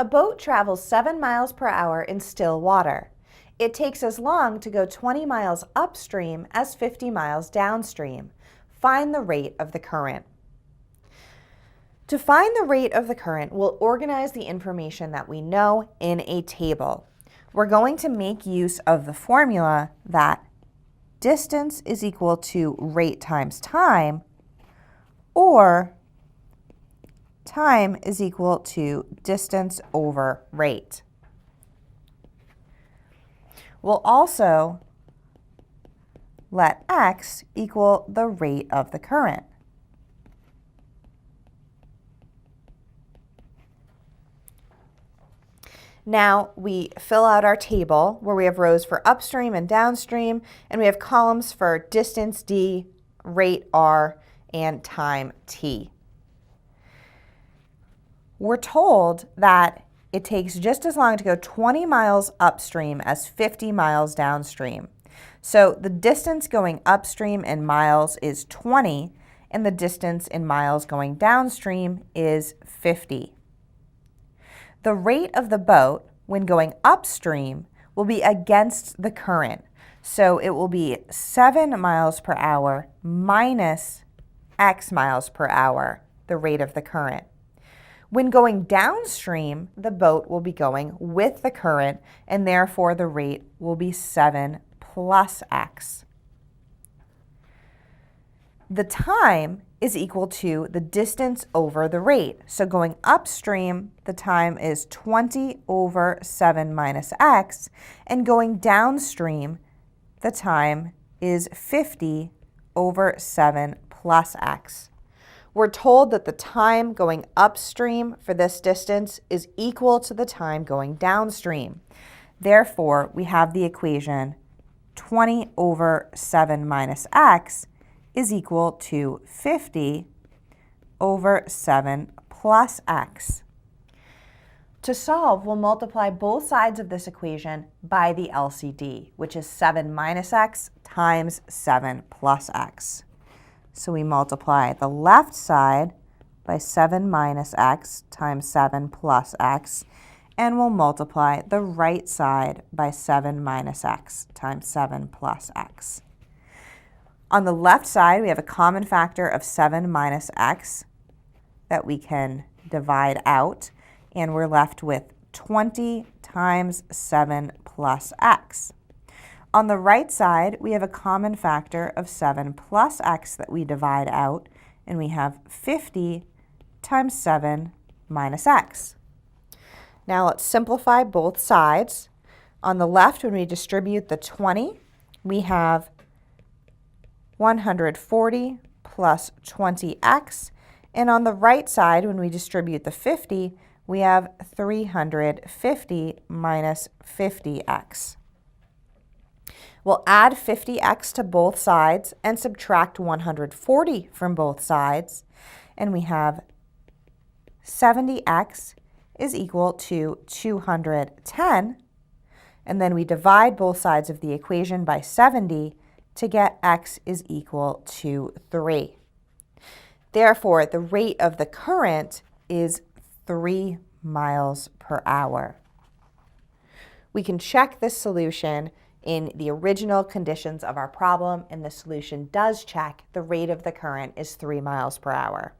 A boat travels 7 miles per hour in still water. It takes as long to go 20 miles upstream as 50 miles downstream. Find the rate of the current. To find the rate of the current, we'll organize the information that we know in a table. We're going to make use of the formula that distance is equal to rate times time, or time is equal to distance over rate. We'll also let x equal the rate of the current. Now we fill out our table where we have rows for upstream and downstream, and we have columns for distance d, rate r, and time t. We're told that it takes just as long to go 20 miles upstream as 50 miles downstream. So the distance going upstream in miles is 20, and the distance in miles going downstream is 50. The rate of the boat when going upstream will be against the current. So it will be 7 miles per hour minus x miles per hour, the rate of the current. When going downstream, the boat will be going with the current, and therefore the rate will be 7 plus x. The time is equal to the distance over the rate. So going upstream, the time is 20 over 7 minus x, and going downstream, the time is 50 over 7 plus x. We're told that the time going upstream for this distance is equal to the time going downstream. Therefore, we have the equation 20 over 7 minus x is equal to 50 over 7 plus x. To solve, we'll multiply both sides of this equation by the LCD, which is 7 minus x times 7 plus x. So we multiply the left side by 7 minus x times 7 plus x, and we'll multiply the right side by 7 minus x times 7 plus x. On the left side, we have a common factor of 7 minus x that we can divide out, and we're left with 20 times 7 plus x. On the right side, we have a common factor of 7 plus x that we divide out, and we have 50 times 7 minus x. Now let's simplify both sides. On the left, when we distribute the 20, we have 140 plus 20x, and on the right side, when we distribute the 50, we have 350 minus 50x. We'll add 50x to both sides and subtract 140 from both sides, and we have 70x is equal to 210, and then we divide both sides of the equation by 70 to get x is equal to 3. Therefore, the rate of the current is 3 miles per hour. We can check this solution in the original conditions of our problem, and the solution does check the rate of the current is 3 miles per hour.